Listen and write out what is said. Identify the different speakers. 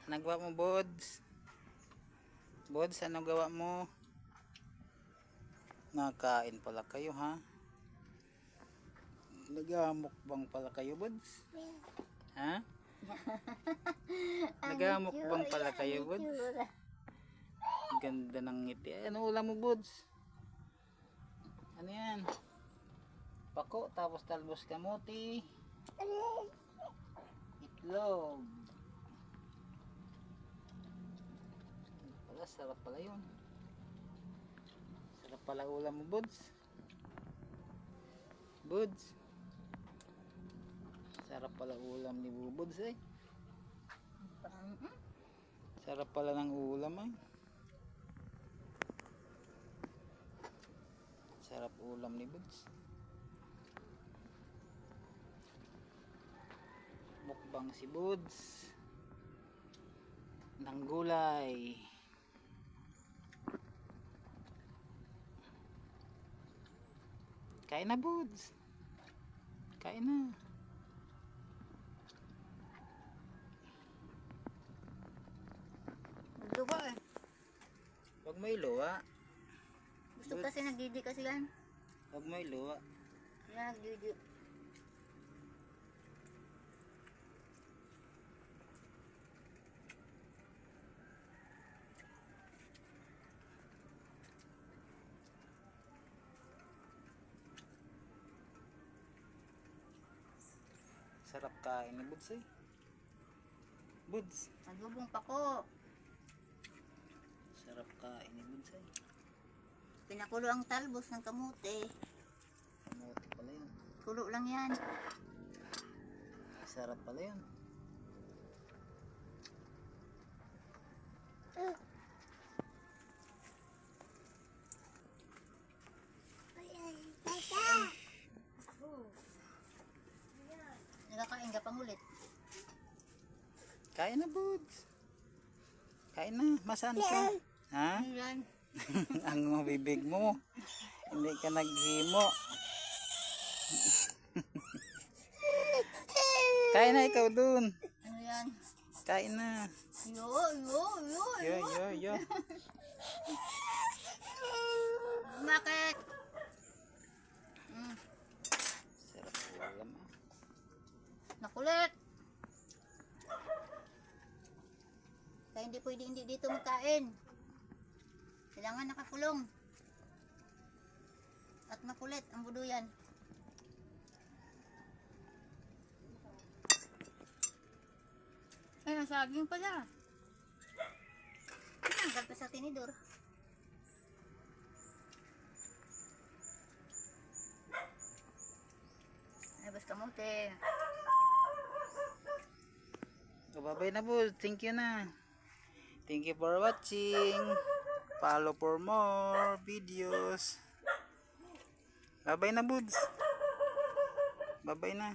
Speaker 1: Nagawa mo, Bods? Bods, ano gawa mo? Nakain pala kayo, ha? Nagamukbang pala kayo, Bods? Ha? Nagamukbang pala kayo, Bods? Ganda ng ngiti. Ano ulam mo, Bods? Ano yan? Pako, tapos talbos kamuti. Itlog. Pala, sarap pala yun. Sarap pala ulam mo, Bods. Bods. Sarap pala ulam ni Bubods eh. Sarap pala ng ulam eh. Sarap ulam ni Bods. Mukbang si Bods ng gulay. Kain na, Bods. Kain na.
Speaker 2: Luwa eh.
Speaker 1: Huwag mo iluwa.
Speaker 2: Gusto kasi nagdidi kasi yan.
Speaker 1: Huwag mo iluwa.
Speaker 2: Yan, nagdidi.
Speaker 1: Sarap kain ni Bods eh. Bods.
Speaker 2: Adobong pako.
Speaker 1: Sarap kain ni Bods eh.
Speaker 2: Pinakulo ang talbos ng kamote.
Speaker 1: Kamote pala yun.
Speaker 2: Kulo lang yan.
Speaker 1: Sarap pala yun.
Speaker 2: Nagkakain ka pang ulit.
Speaker 1: Kain na, Bods. Kain na. Masaan ka? Ha?
Speaker 2: Yan.
Speaker 1: Ang bibig mo. Hindi ka naghimo. Kain na ikaw dun.
Speaker 2: Ano yan?
Speaker 1: Kain na.
Speaker 2: Yo.
Speaker 1: Yo.
Speaker 2: Bakit?
Speaker 1: Sarap ulam ah.
Speaker 2: Nakulit. Kaya hindi pwede hindi dito magkain. Kailangan nakakulong. At makulit ang buduyan. Ay, ang saging pala. Tinanggal pa sa tinidor. Ay, basta kamote.
Speaker 1: Bye-bye na, Bods. Thank you na. Thank you for watching. Follow for more videos. Bye-bye na, Bods. Bye-bye na.